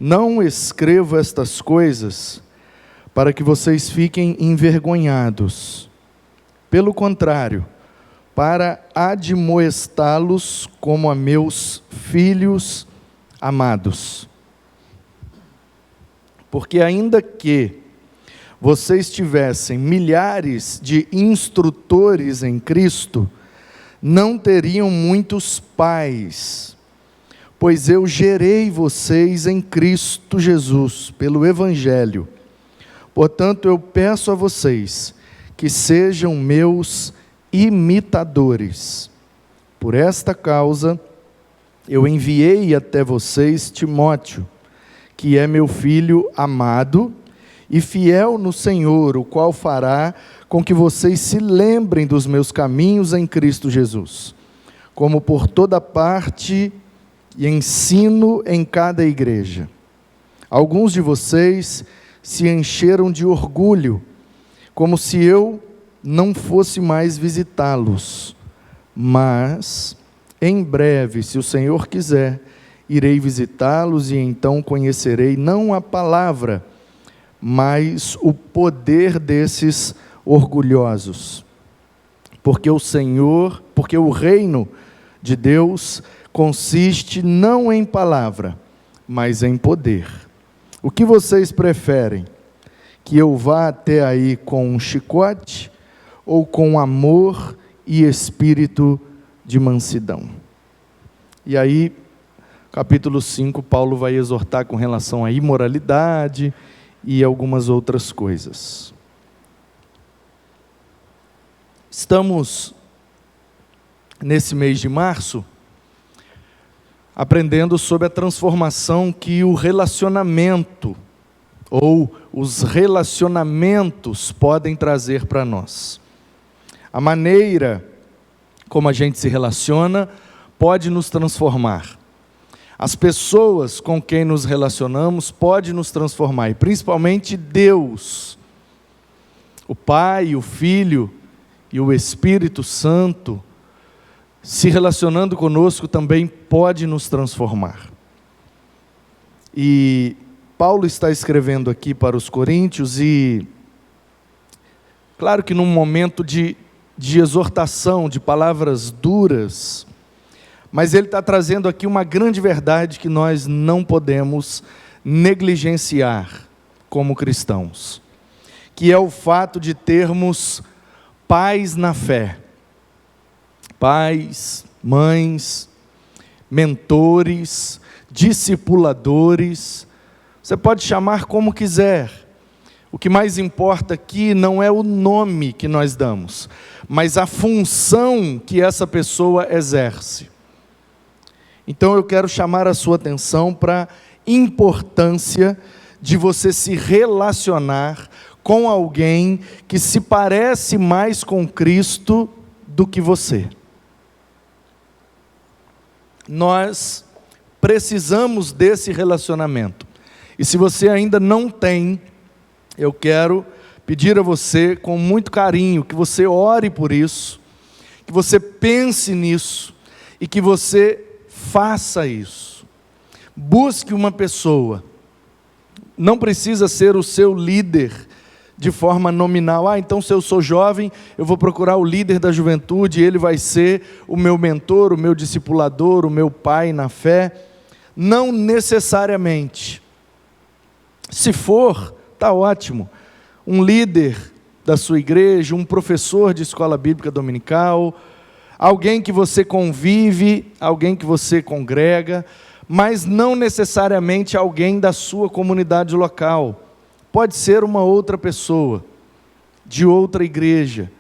Não escrevo estas coisas para que vocês fiquem envergonhados. Pelo contrário, para admoestá-los como a meus filhos amados. Porque ainda que vocês tivessem milhares de instrutores em Cristo, não teriam muitos pais, pois eu gerei vocês em Cristo Jesus, pelo Evangelho. Portanto, eu peço a vocês que sejam meus imitadores. Por esta causa, eu enviei até vocês Timóteo, que é meu filho amado e fiel no Senhor, o qual fará com que vocês se lembrem dos meus caminhos em Cristo Jesus, como por toda parte e ensino em cada igreja. Alguns de vocês se encheram de orgulho, como se eu não fosse mais visitá-los, mas em breve, se o Senhor quiser, irei visitá-los e então conhecerei não a palavra, mas o poder desses orgulhosos. Porque o reino de Deus consiste não em palavra, mas em poder. O que vocês preferem? Que eu vá até aí com um chicote ou com amor e espírito de mansidão? E aí, capítulo 5, Paulo vai exortar com relação à imoralidade e algumas outras coisas. Estamos, nesse mês de março, aprendendo sobre a transformação que o relacionamento, ou os relacionamentos, podem trazer para nós. A maneira como a gente se relaciona pode nos transformar. As pessoas com quem nos relacionamos podem nos transformar, e principalmente Deus, o Pai, o Filho e o Espírito Santo, se relacionando conosco também pode nos transformar. E Paulo está escrevendo aqui para os coríntios e, claro que num momento de exortação, de palavras duras, mas ele está trazendo aqui uma grande verdade que nós não podemos negligenciar como cristãos, que é o fato de termos pais na fé. Pais, mães, mentores, discipuladores, você pode chamar como quiser. O que mais importa aqui não é o nome que nós damos, mas a função que essa pessoa exerce. Então eu quero chamar a sua atenção para a importância de você se relacionar com alguém que se parece mais com Cristo do que você. Nós precisamos desse relacionamento. E se você ainda não tem, eu quero pedir a você, com muito carinho, que você ore por isso, que você pense nisso e que você faça isso. Busque uma pessoa. Não precisa ser o seu líder de forma nominal. Então se eu sou jovem, eu vou procurar o líder da juventude, ele vai ser o meu mentor, o meu discipulador, o meu pai na fé. Não necessariamente. Se for, está ótimo. Um líder da sua igreja, um professor de escola bíblica dominical, alguém que você convive, alguém que você congrega, mas não necessariamente alguém da sua comunidade local. Pode ser uma outra pessoa, de outra igreja,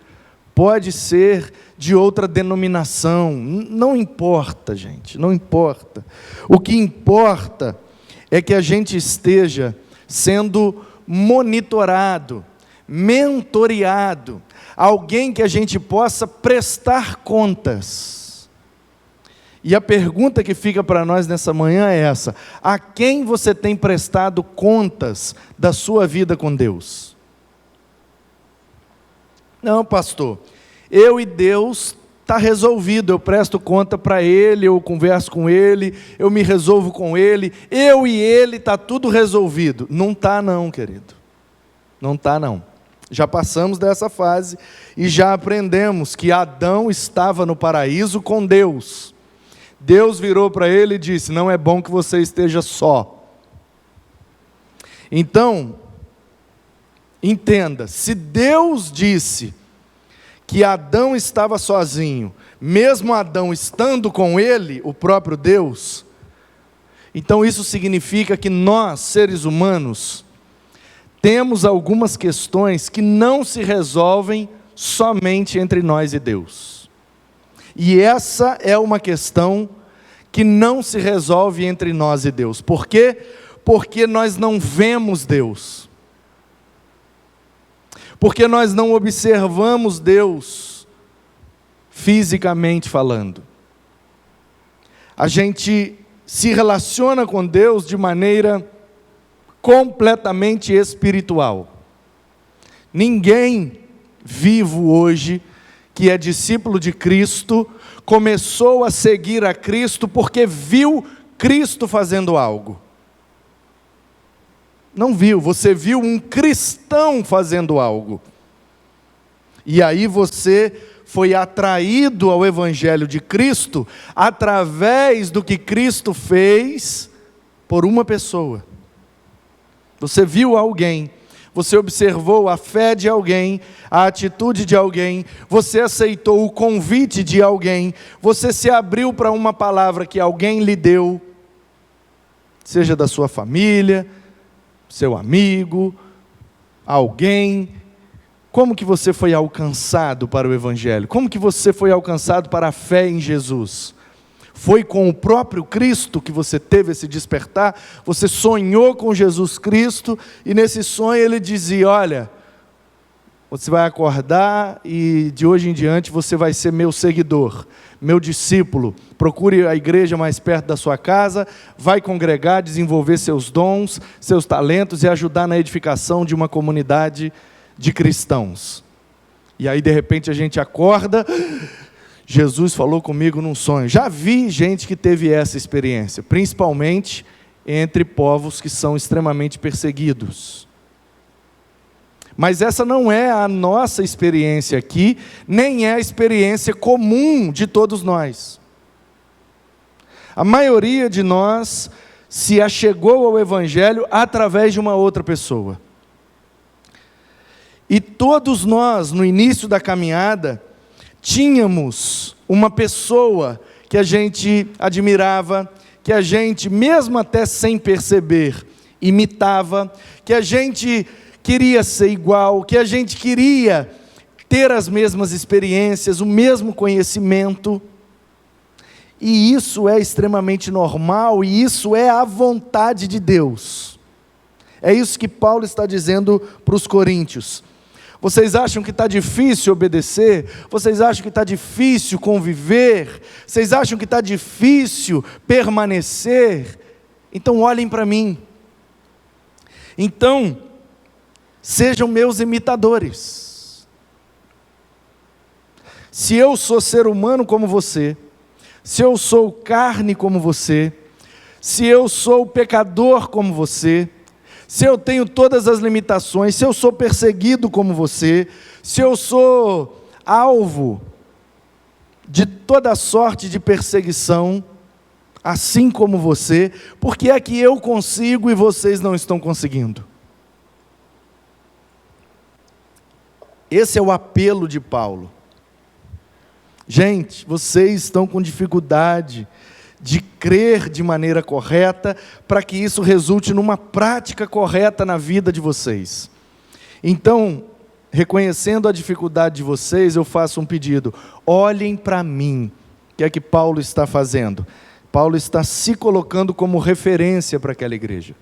pode ser de outra denominação, não importa, gente, não importa. O que importa é que a gente esteja sendo monitorado, mentoreado, alguém que a gente possa prestar contas. E a pergunta que fica para nós nessa manhã é essa: a quem você tem prestado contas da sua vida com Deus? Não, pastor, eu e Deus está resolvido, eu presto conta para ele, eu converso com ele, eu me resolvo com ele, eu e ele, está tudo resolvido. Não está não, querido. Não está não. Já passamos dessa fase e já aprendemos que Adão estava no paraíso com Deus. Deus virou para ele e disse: não é bom que você esteja só. Então, entenda, se Deus disse que Adão estava sozinho, mesmo Adão estando com ele, o próprio Deus, então isso significa que nós, seres humanos, temos algumas questões que não se resolvem somente entre nós e Deus. E essa é uma questão que não se resolve entre nós e Deus. Por quê? Porque nós não vemos Deus. Porque nós não observamos Deus fisicamente falando. A gente se relaciona com Deus de maneira completamente espiritual. Ninguém vivo hoje que é discípulo de Cristo começou a seguir a Cristo porque viu Cristo fazendo algo. Não viu, você viu um cristão fazendo algo. E aí você foi atraído ao Evangelho de Cristo através do que Cristo fez por uma pessoa. Você viu alguém, você observou a fé de alguém, a atitude de alguém, você aceitou o convite de alguém, você se abriu para uma palavra que alguém lhe deu, seja da sua família, seu amigo, alguém. Como que você foi alcançado para o Evangelho? Como que você foi alcançado para a fé em Jesus? Foi com o próprio Cristo que você teve esse despertar? Você sonhou com Jesus Cristo e nesse sonho ele dizia: olha, você vai acordar e de hoje em diante você vai ser meu seguidor, meu discípulo. Procure a igreja mais perto da sua casa, vai congregar, desenvolver seus dons, seus talentos e ajudar na edificação de uma comunidade de cristãos. E aí de repente a gente acorda: Jesus falou comigo num sonho. Já vi gente que teve essa experiência, principalmente entre povos que são extremamente perseguidos. Mas essa não é a nossa experiência aqui, nem é a experiência comum de todos nós. A maioria de nós se achegou ao Evangelho através de uma outra pessoa. E todos nós, no início da caminhada, tínhamos uma pessoa que a gente admirava, que a gente, mesmo até sem perceber, imitava, que a gente queria ser igual, que a gente queria ter as mesmas experiências, o mesmo conhecimento. E isso é extremamente normal, e isso é a vontade de Deus. É isso que Paulo está dizendo para os coríntios. Vocês acham que está difícil obedecer? Vocês acham que está difícil conviver? Vocês acham que está difícil permanecer? Então olhem para mim. Então, sejam meus imitadores. Se eu sou ser humano como você, se eu sou carne como você, se eu sou pecador como você, se eu tenho todas as limitações, se eu sou perseguido como você, se eu sou alvo de toda sorte de perseguição, assim como você, por que é que eu consigo e vocês não estão conseguindo? Esse é o apelo de Paulo. Gente, vocês estão com dificuldade de crer de maneira correta, para que isso resulte numa prática correta na vida de vocês. Então, reconhecendo a dificuldade de vocês, eu faço um pedido: olhem para mim. O que é que Paulo está fazendo? Paulo está se colocando como referência para aquela igreja.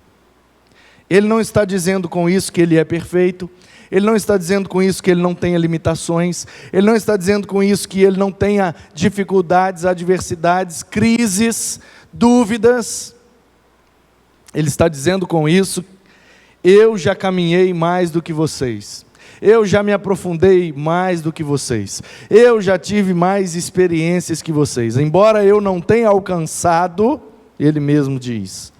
Ele não está dizendo com isso que ele é perfeito, ele não está dizendo com isso que ele não tenha limitações, ele não está dizendo com isso que ele não tenha dificuldades, adversidades, crises, dúvidas. Ele está dizendo com isso: eu já caminhei mais do que vocês, Eu já me aprofundei mais do que vocês. Eu já tive mais experiências que vocês. Embora eu não tenha alcançado, ele mesmo diz,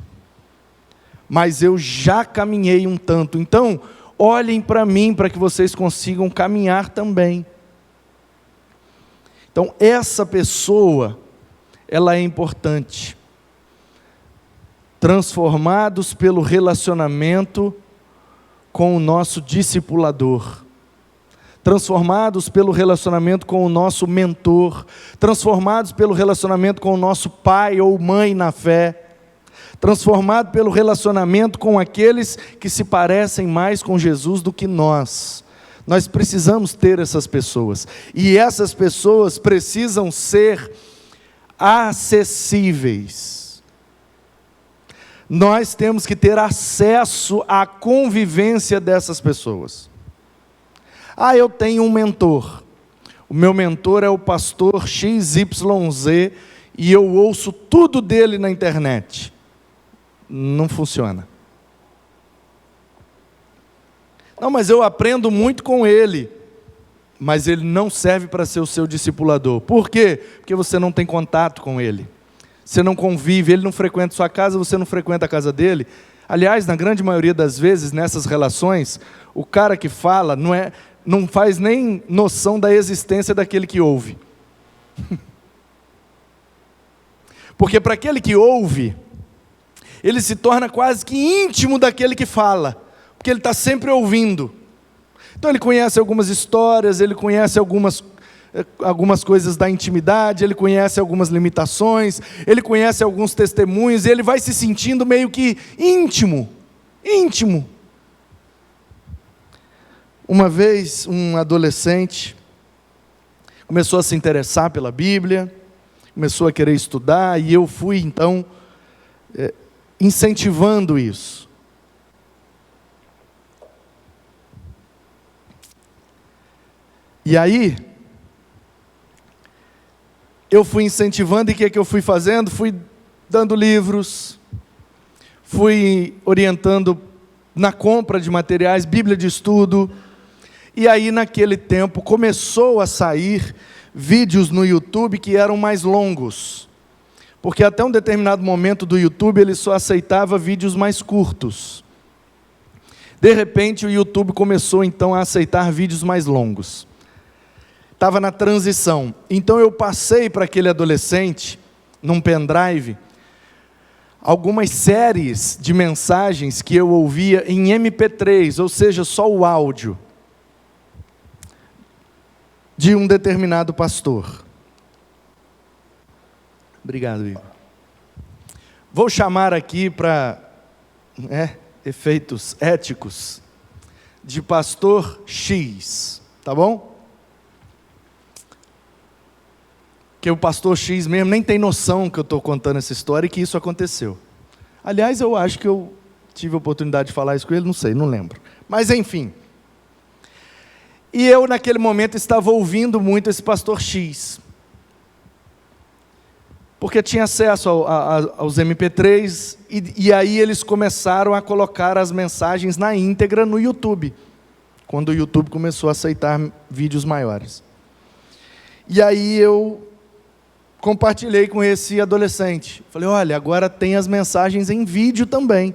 mas eu já caminhei um tanto. Então, olhem para mim para que vocês consigam caminhar também. Então, essa pessoa, ela é importante. Transformados pelo relacionamento com o nosso discipulador, transformados pelo relacionamento com o nosso mentor, transformados pelo relacionamento com o nosso pai ou mãe na fé, transformado pelo relacionamento com aqueles que se parecem mais com Jesus do que nós. Nós precisamos ter essas pessoas, e essas pessoas precisam ser acessíveis. Nós temos que ter acesso à convivência dessas pessoas. Eu tenho um mentor. O meu mentor é o pastor XYZ e eu ouço tudo dele na internet. Não funciona. Não, mas eu aprendo muito com ele. Mas ele não serve para ser o seu discipulador. Por quê? Porque você não tem contato com ele. Você não convive, ele não frequenta sua casa, você não frequenta a casa dele. Aliás, na grande maioria das vezes, nessas relações, o cara que fala não faz nem noção da existência daquele que ouve. Porque para aquele que ouve, ele se torna quase que íntimo daquele que fala, porque ele está sempre ouvindo. Então ele conhece algumas histórias, ele conhece algumas coisas da intimidade, ele conhece algumas limitações, ele conhece alguns testemunhos, e ele vai se sentindo meio que íntimo. Uma vez, um adolescente começou a se interessar pela Bíblia, começou a querer estudar, e eu fui, então, incentivando isso. E aí, eu fui incentivando, e o que eu fui fazendo? Fui dando livros, fui orientando na compra de materiais, Bíblia de estudo. E aí, naquele tempo, começou a sair vídeos no YouTube que eram mais longos. Porque até um determinado momento do YouTube, ele só aceitava vídeos mais curtos. De repente, o YouTube começou então a aceitar vídeos mais longos. Estava na transição. Então eu passei para aquele adolescente, num pendrive, algumas séries de mensagens que eu ouvia em MP3, ou seja, só o áudio, de um determinado pastor. Obrigado, Igor. Vou chamar aqui para efeitos éticos, de pastor X, tá bom? Que o pastor X mesmo nem tem noção que eu estou contando essa história e que isso aconteceu. Aliás, eu acho que eu tive a oportunidade de falar isso com ele, não sei, não lembro. Mas enfim. E eu naquele momento estava ouvindo muito esse pastor X. Porque tinha acesso aos MP3, e aí eles começaram a colocar as mensagens na íntegra no YouTube. Quando o YouTube começou a aceitar vídeos maiores. E aí eu compartilhei com esse adolescente. Falei, olha, agora tem as mensagens em vídeo também.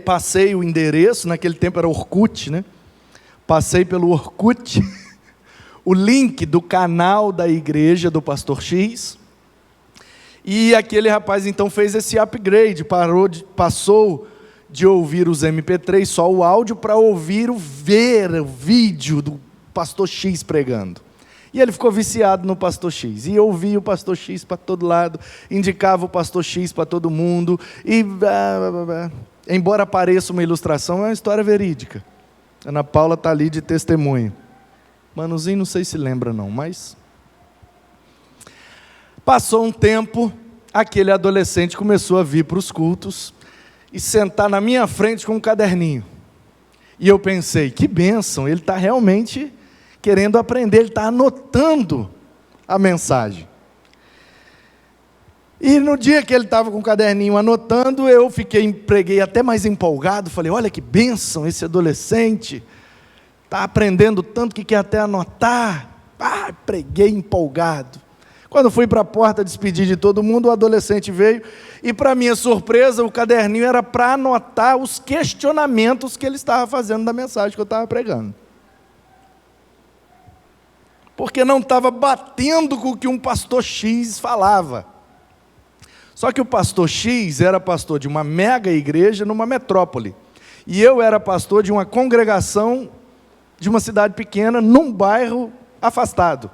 Passei o endereço, naquele tempo era Orkut, né? Passei pelo Orkut, o link do canal da igreja do pastor X, e aquele rapaz então fez esse upgrade, passou de ouvir os MP3, só o áudio, para ver o vídeo do pastor X pregando. E ele ficou viciado no pastor X, e ouvia o pastor X para todo lado, indicava o pastor X para todo mundo, e embora pareça uma ilustração, é uma história verídica. Ana Paula está ali de testemunho. Manuzinho não sei se lembra não, mas... Passou um tempo, aquele adolescente começou a vir para os cultos, e sentar na minha frente com um caderninho. E eu pensei, que bênção, ele está realmente querendo aprender, ele está anotando a mensagem. E no dia que ele estava com o caderninho anotando, eu preguei até mais empolgado, falei, olha que bênção esse adolescente, está aprendendo tanto que quer até anotar. Preguei empolgado. Quando fui para a porta despedir de todo mundo, o adolescente veio, e para minha surpresa, o caderninho era para anotar os questionamentos que ele estava fazendo da mensagem que eu estava pregando. Porque não estava batendo com o que um pastor X falava. Só que o pastor X era pastor de uma mega igreja numa metrópole. E eu era pastor de uma congregação de uma cidade pequena, num bairro afastado.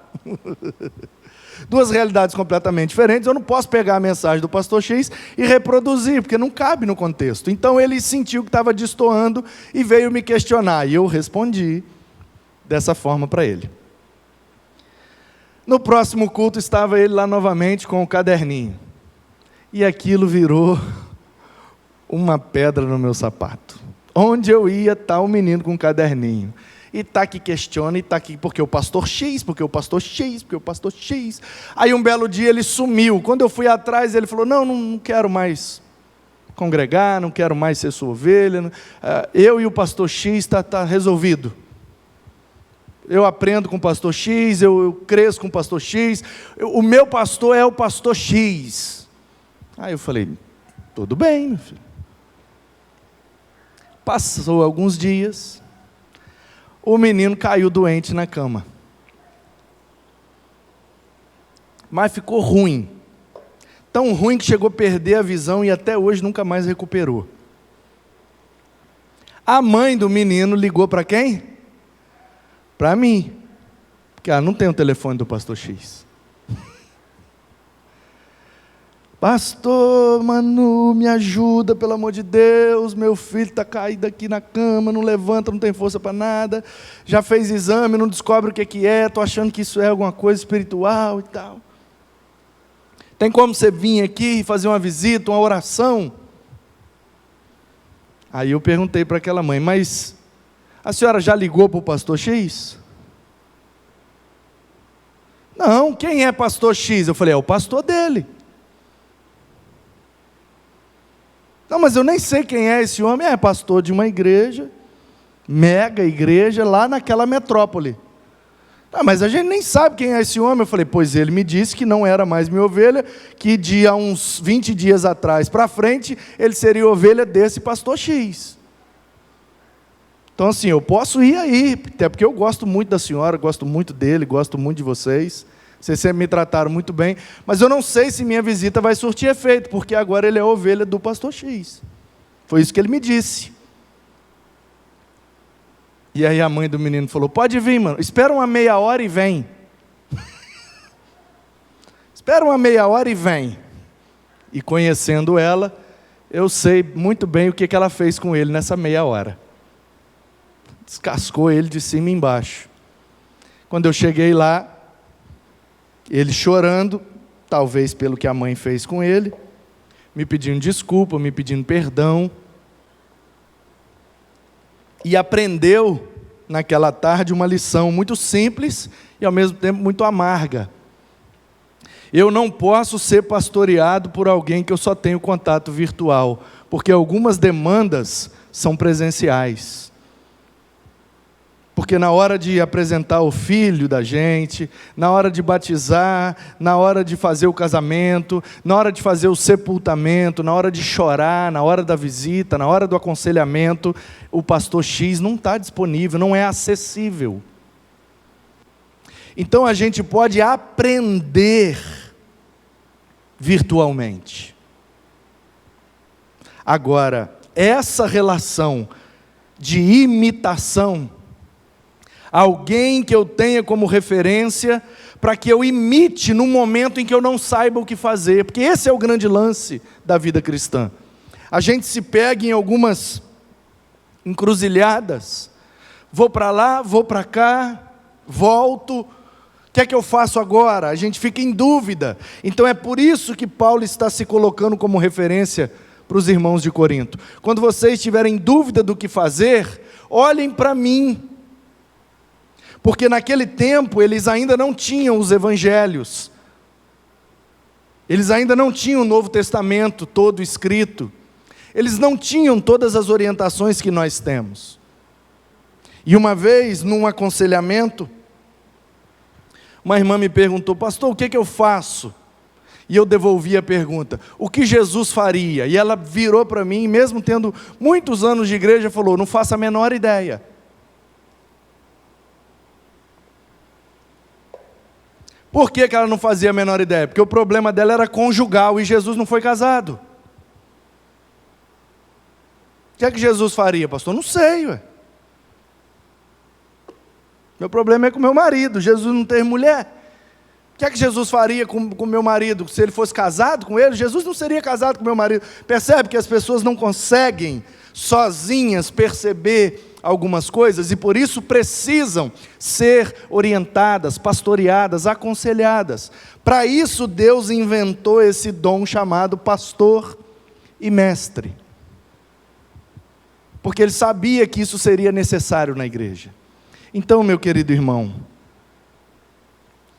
Duas realidades completamente diferentes. Eu não posso pegar a mensagem do pastor X e reproduzir, porque não cabe no contexto. Então ele sentiu que estava destoando e veio me questionar. E eu respondi dessa forma para ele. No próximo culto estava ele lá novamente com o caderninho. E aquilo virou uma pedra no meu sapato. Onde eu ia, está o menino com o caderninho. E está que questiona, e está aqui, porque o pastor X, porque o pastor X, porque o pastor X. Aí um belo dia ele sumiu. Quando eu fui atrás, ele falou, não quero mais congregar, não quero mais ser sua ovelha. Eu e o pastor X está resolvido. Eu aprendo com o pastor X, eu cresço com o pastor X. O meu pastor é o pastor X. Aí eu falei, tudo bem, meu filho. Passou alguns dias, o menino caiu doente na cama. Mas ficou ruim. Tão ruim que chegou a perder a visão e até hoje nunca mais recuperou. A mãe do menino ligou para quem? Para mim. Porque ela não tem o telefone do pastor X. Pastor Manu, me ajuda, pelo amor de Deus, meu filho está caído aqui na cama, não levanta, não tem força para nada, já fez exame, não descobre o que é, estou achando que isso é alguma coisa espiritual e tal. Tem como você vir aqui e fazer uma visita, uma oração? Aí eu perguntei para aquela mãe, mas a senhora já ligou para o pastor X? Não, quem é pastor X? Eu falei, é o pastor dele. Não, mas eu nem sei quem é esse homem. É pastor de uma igreja, mega igreja, lá naquela metrópole. Não, mas a gente nem sabe quem é esse homem. Eu falei, pois ele me disse que não era mais minha ovelha, que de há uns 20 dias atrás para frente, ele seria ovelha desse pastor X. Então assim, eu posso ir aí, até porque eu gosto muito da senhora, gosto muito dele, gosto muito de vocês. Vocês sempre me trataram muito bem, mas eu não sei se minha visita vai surtir efeito, porque agora ele é a ovelha do pastor X. Foi isso que ele me disse. E aí a mãe do menino falou, pode vir, mano, espera uma meia hora e vem. Espera uma meia hora e vem. E conhecendo ela, eu sei muito bem o que ela fez com ele nessa meia hora. Descascou ele de cima e embaixo. Quando eu cheguei lá, ele chorando, talvez pelo que a mãe fez com ele, me pedindo desculpa, me pedindo perdão. E aprendeu, naquela tarde, uma lição muito simples e, ao mesmo tempo, muito amarga. Eu não posso ser pastoreado por alguém que eu só tenho contato virtual, porque algumas demandas são presenciais. Porque na hora de apresentar o filho da gente, na hora de batizar, na hora de fazer o casamento, na hora de fazer o sepultamento, na hora de chorar, na hora da visita, na hora do aconselhamento, o pastor X não está disponível, não é acessível. Então a gente pode aprender virtualmente. Agora, essa relação de imitação, alguém que eu tenha como referência, para que eu imite no momento em que eu não saiba o que fazer, porque esse é o grande lance da vida cristã. A gente se pega em algumas encruzilhadas, vou para lá, vou para cá, volto, o que é que eu faço agora? A gente fica em dúvida. Então é por isso que Paulo está se colocando como referência para os irmãos de Corinto. Quando vocês tiverem dúvida do que fazer, olhem para mim. Porque naquele tempo eles ainda não tinham os evangelhos. Eles ainda não tinham o Novo Testamento todo escrito. Eles não tinham todas as orientações que nós temos. E uma vez, num aconselhamento, uma irmã me perguntou: pastor, o que eu faço? E eu devolvi a pergunta: o que Jesus faria? E ela virou para mim, mesmo tendo muitos anos de igreja, falou: não faço a menor ideia. Por que ela não fazia a menor ideia? Porque o problema dela era conjugal e Jesus não foi casado. O que é que Jesus faria, pastor? Não sei, ué. Meu problema é com meu marido, Jesus não teve mulher. O que é que Jesus faria com meu marido? Se ele fosse casado com ele, Jesus não seria casado com meu marido. Percebe que as pessoas não conseguem sozinhas perceber algumas coisas e por isso precisam ser orientadas, pastoreadas, aconselhadas. Para isso Deus inventou esse dom chamado pastor e mestre. Porque Ele sabia que isso seria necessário na igreja. Então, meu querido irmão,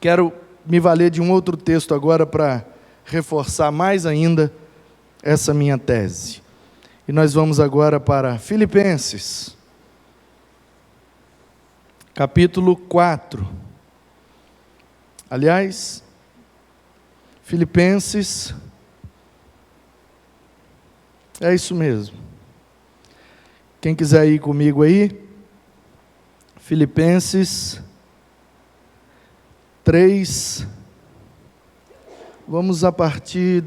quero me valer de um outro texto agora para reforçar mais ainda essa minha tese. E nós vamos agora para Filipenses, capítulo 4. Aliás, Filipenses, é isso mesmo. Quem quiser ir comigo aí, Filipenses 3, vamos a partir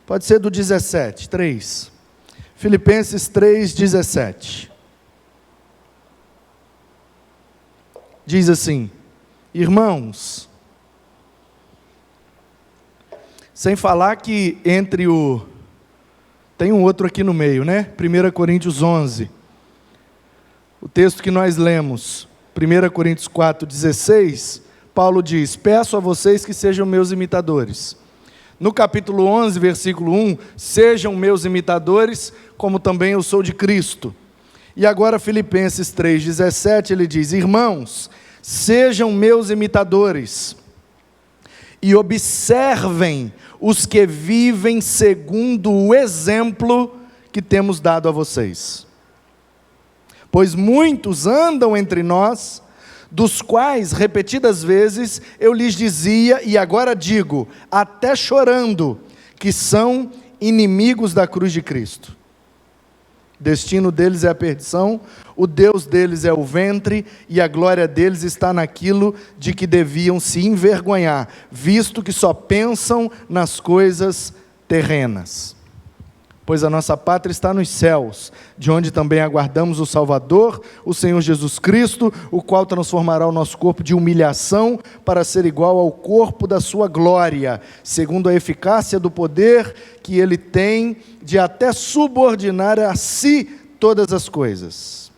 pode ser do 17, 3. Filipenses 3, 17. Diz assim: irmãos, sem falar que tem um outro aqui no meio, né? 1 Coríntios 11. O texto que nós lemos, 1 Coríntios 4, 16, Paulo diz: peço a vocês que sejam meus imitadores. No capítulo 11, versículo 1, sejam meus imitadores, como também eu sou de Cristo. E agora Filipenses 3, 17, ele diz: irmãos, sejam meus imitadores, e observem os que vivem segundo o exemplo que temos dado a vocês. Pois muitos andam entre nós, dos quais repetidas vezes eu lhes dizia, e agora digo, até chorando, que são inimigos da cruz de Cristo. O destino deles é a perdição, o Deus deles é o ventre, e a glória deles está naquilo de que deviam se envergonhar, visto que só pensam nas coisas terrenas. Pois a nossa pátria está nos céus, de onde também aguardamos o Salvador, o Senhor Jesus Cristo, o qual transformará o nosso corpo de humilhação para ser igual ao corpo da sua glória, segundo a eficácia do poder que Ele tem de até subordinar a si todas as coisas.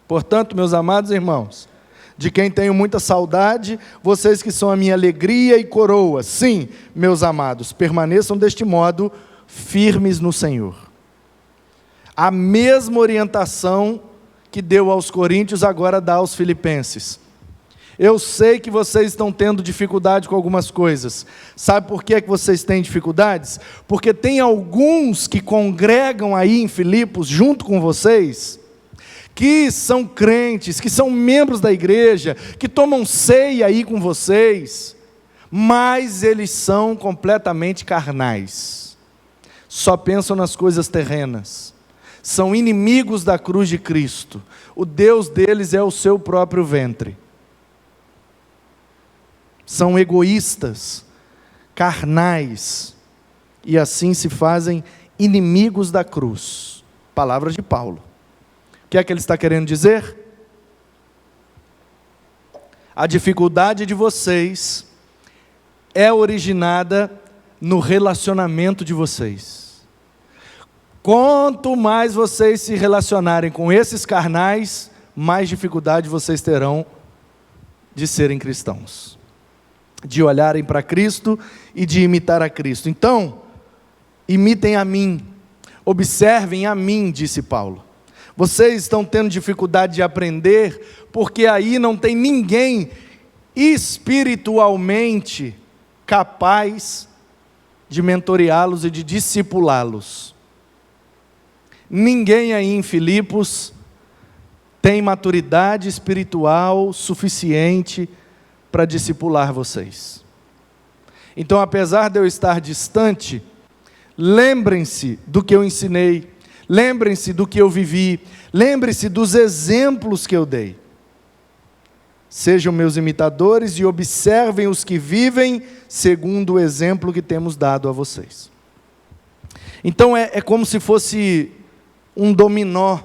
Portanto, meus amados irmãos, de quem tenho muita saudade, vocês que são a minha alegria e coroa, sim, meus amados, permaneçam deste modo, firmes no Senhor. A mesma orientação que deu aos coríntios, agora dá aos filipenses. Eu sei que vocês estão tendo dificuldade com algumas coisas. Sabe por que vocês têm dificuldades? Porque tem alguns que congregam aí em Filipos, junto com vocês, que são crentes, que são membros da igreja, que tomam ceia aí com vocês, mas eles são completamente carnais. Só pensam nas coisas terrenas, são inimigos da cruz de Cristo, o Deus deles é o seu próprio ventre, são egoístas, carnais, e assim se fazem inimigos da cruz. Palavras de Paulo. O que é que ele está querendo dizer? A dificuldade de vocês é originada no relacionamento de vocês. Quanto mais vocês se relacionarem com esses carnais, mais dificuldade vocês terão de serem cristãos, de olharem para Cristo e de imitar a Cristo. Então, imitem a mim, observem a mim, disse Paulo. Vocês estão tendo dificuldade de aprender, porque aí não tem ninguém espiritualmente capaz de mentoreá-los e de discipulá-los. Ninguém aí em Filipos tem maturidade espiritual suficiente para discipular vocês. Então, apesar de eu estar distante, lembrem-se do que eu ensinei, lembrem-se do que eu vivi, lembrem-se dos exemplos que eu dei. Sejam meus imitadores e observem os que vivem segundo o exemplo que temos dado a vocês. Então é como se fosse um dominó,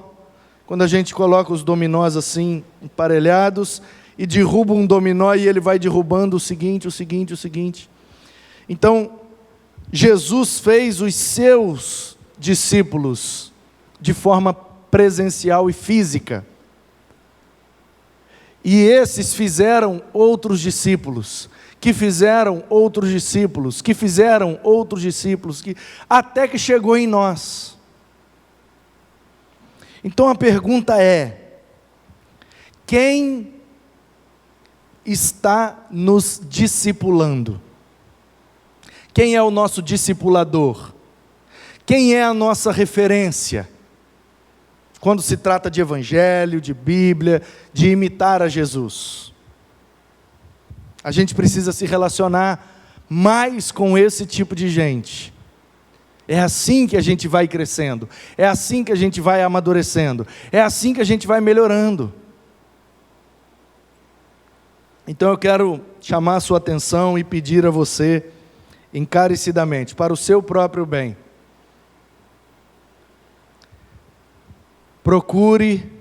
quando a gente coloca os dominós assim, emparelhados, e derruba um dominó e ele vai derrubando o seguinte, o seguinte, o seguinte. Então, Jesus fez os seus discípulos de forma presencial e física. E esses fizeram outros discípulos, que fizeram outros discípulos, que fizeram outros discípulos, até que chegou em nós. Então a pergunta é: quem está nos discipulando? Quem é o nosso discipulador? Quem é a nossa referência? Quando se trata de evangelho, de Bíblia, de imitar a Jesus. A gente precisa se relacionar mais com esse tipo de gente. É assim que a gente vai crescendo, é assim que a gente vai amadurecendo, é assim que a gente vai melhorando. Então eu quero chamar a sua atenção e pedir a você, encarecidamente, para o seu próprio bem, procure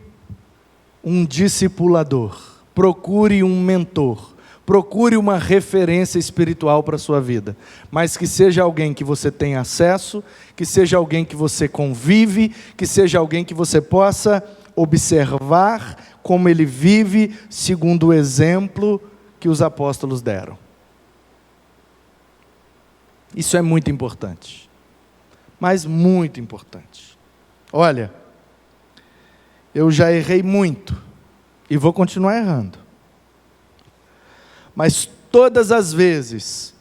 um discipulador, procure um mentor, procure uma referência espiritual para a sua vida, mas que seja alguém que você tenha acesso, que seja alguém que você convive, que seja alguém que você possa observar como ele vive, segundo o exemplo que os apóstolos deram. Isso é muito importante, mas muito importante. Olha, eu já errei muito, e vou continuar errando. Mas todas as vezes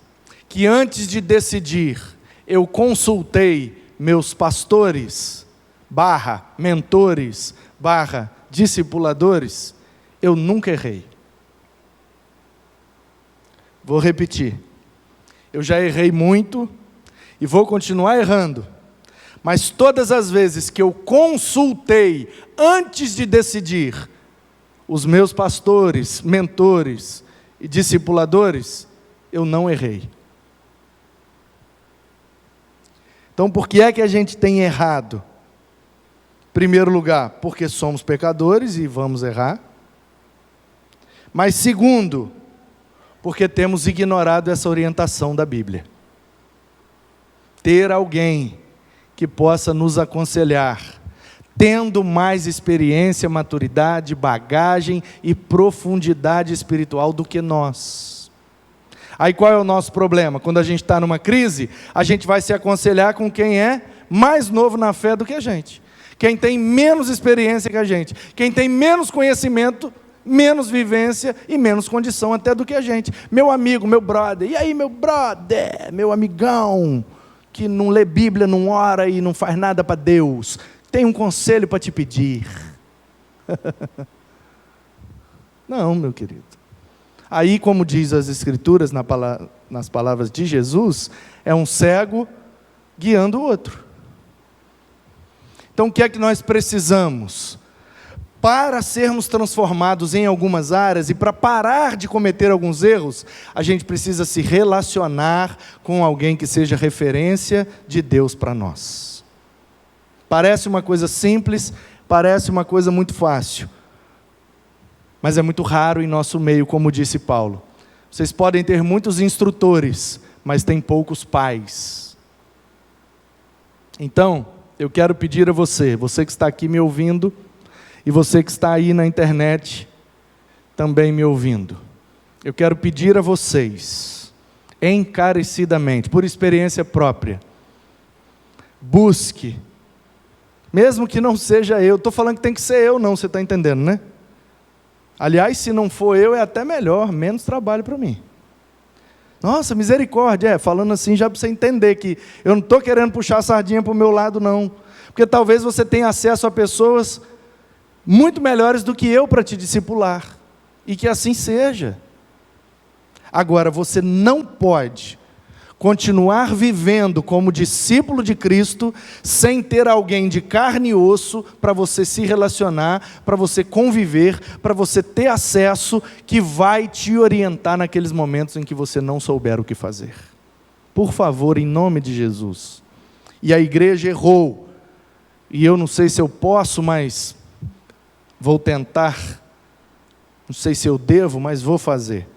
que antes de decidir, eu consultei meus pastores, mentores, discipuladores, eu nunca errei. Vou repetir. Eu já errei muito, e vou continuar errando. Mas todas as vezes que eu consultei, antes de decidir, os meus pastores, mentores e discipuladores, eu não errei. Então, por que é que a gente tem errado? Em primeiro lugar, porque somos pecadores e vamos errar. Mas segundo, porque temos ignorado essa orientação da Bíblia. Ter alguém que possa nos aconselhar, tendo mais experiência, maturidade, bagagem e profundidade espiritual do que nós. Aí qual é o nosso problema? Quando a gente está numa crise, a gente vai se aconselhar com quem é mais novo na fé do que a gente, quem tem menos experiência que a gente, quem tem menos conhecimento, menos vivência e menos condição até do que a gente. Meu amigo, meu brother, e aí meu brother, meu amigão, que não lê Bíblia, não ora e não faz nada para Deus, tem um conselho para te pedir. Não, meu querido. Aí, como diz as Escrituras nas palavras de Jesus, é um cego guiando o outro. Então, o que é que nós precisamos? Para sermos transformados em algumas áreas e para parar de cometer alguns erros, a gente precisa se relacionar com alguém que seja referência de Deus para nós. Parece uma coisa simples, parece uma coisa muito fácil, mas é muito raro em nosso meio, como disse Paulo. Vocês podem ter muitos instrutores, mas tem poucos pais. Então, eu quero pedir a você que está aqui me ouvindo, e você que está aí na internet, também me ouvindo. Eu quero pedir a vocês, encarecidamente, por experiência própria, busque, mesmo que não seja eu, estou falando que tem que ser eu não, você está entendendo, né? Aliás, se não for eu, é até melhor, menos trabalho para mim. Nossa, misericórdia. Falando assim já para você entender que eu não estou querendo puxar a sardinha para o meu lado, não. Porque talvez você tenha acesso a pessoas muito melhores do que eu para te discipular. E que assim seja. Agora, você não pode continuar vivendo como discípulo de Cristo sem ter alguém de carne e osso para você se relacionar, para você conviver, para você ter acesso, que vai te orientar naqueles momentos em que você não souber o que fazer. Por favor, em nome de Jesus. E a igreja errou, e eu não sei se eu posso, mas vou tentar, não sei se eu devo, mas vou fazer.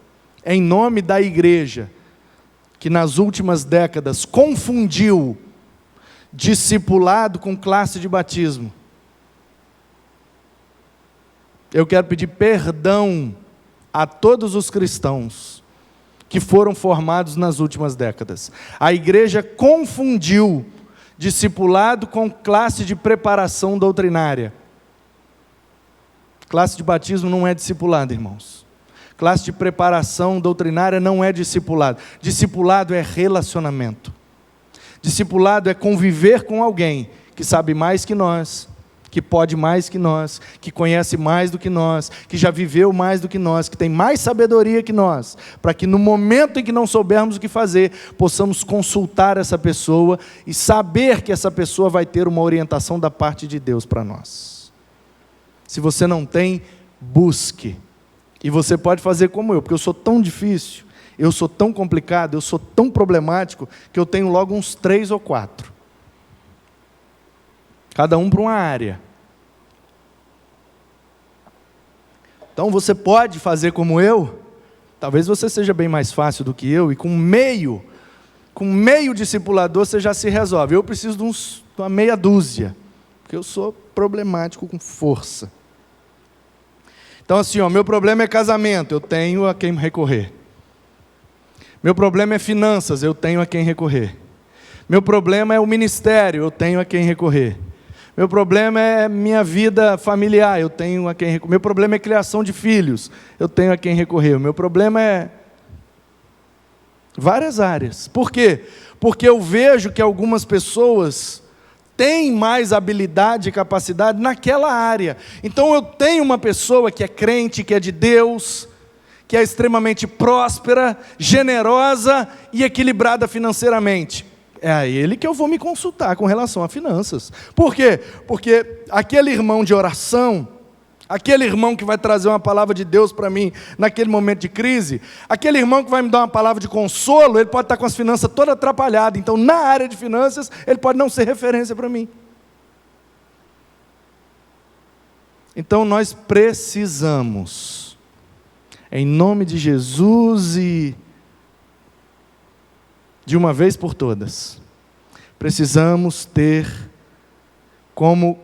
Em nome da igreja, que nas últimas décadas confundiu discipulado com classe de batismo. Eu quero pedir perdão a todos os cristãos que foram formados nas últimas décadas. A igreja confundiu discipulado com classe de preparação doutrinária. Classe de batismo não é discipulado, irmãos. Classe de preparação doutrinária não é discipulado. Discipulado é relacionamento. Discipulado é conviver com alguém que sabe mais que nós, que pode mais que nós, que conhece mais do que nós, que já viveu mais do que nós, que tem mais sabedoria que nós, para que no momento em que não soubermos o que fazer, possamos consultar essa pessoa e saber que essa pessoa vai ter uma orientação da parte de Deus para nós. Se você não tem, busque. E você pode fazer como eu, porque eu sou tão difícil, eu sou tão complicado, eu sou tão problemático, que eu tenho logo uns 3 ou 4. Cada um para uma área. Então você pode fazer como eu, talvez você seja bem mais fácil do que eu, e com meio discipulador você já se resolve. Eu preciso de uma meia dúzia, porque eu sou problemático com força. Então assim, meu problema é casamento, eu tenho a quem recorrer. Meu problema é finanças, eu tenho a quem recorrer. Meu problema é o ministério, eu tenho a quem recorrer. Meu problema é minha vida familiar, eu tenho a quem recorrer. Meu problema é criação de filhos, eu tenho a quem recorrer. O meu problema é várias áreas. Por quê? Porque eu vejo que algumas pessoas tem mais habilidade e capacidade naquela área. Então eu tenho uma pessoa que é crente, que é de Deus, que é extremamente próspera, generosa e equilibrada financeiramente. É a ele que eu vou me consultar com relação a finanças. Por quê? Porque aquele irmão de oração, aquele irmão que vai trazer uma palavra de Deus para mim naquele momento de crise, aquele irmão que vai me dar uma palavra de consolo, ele pode estar com as finanças todas atrapalhadas. Então, na área de finanças, ele pode não ser referência para mim. Então, nós precisamos, em nome de Jesus e de uma vez por todas, precisamos ter como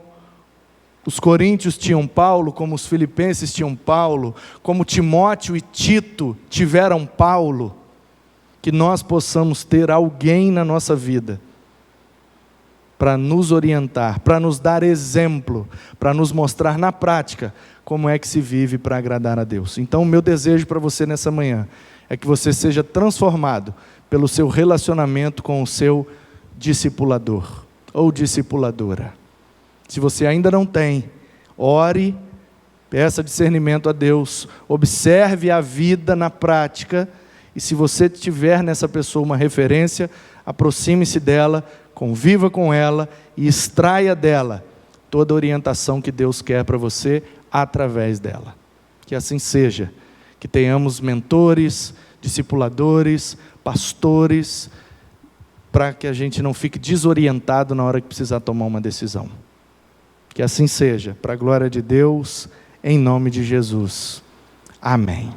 os coríntios tinham Paulo, como os filipenses tinham Paulo, como Timóteo e Tito tiveram Paulo, que nós possamos ter alguém na nossa vida para nos orientar, para nos dar exemplo, para nos mostrar na prática como é que se vive para agradar a Deus. Então, o meu desejo para você nessa manhã é que você seja transformado pelo seu relacionamento com o seu discipulador ou discipuladora. Se você ainda não tem, ore, peça discernimento a Deus, observe a vida na prática, e se você tiver nessa pessoa uma referência, aproxime-se dela, conviva com ela e extraia dela toda a orientação que Deus quer para você através dela. Que assim seja, que tenhamos mentores, discipuladores, pastores, para que a gente não fique desorientado na hora que precisar tomar uma decisão. Que assim seja, para a glória de Deus, em nome de Jesus. Amém.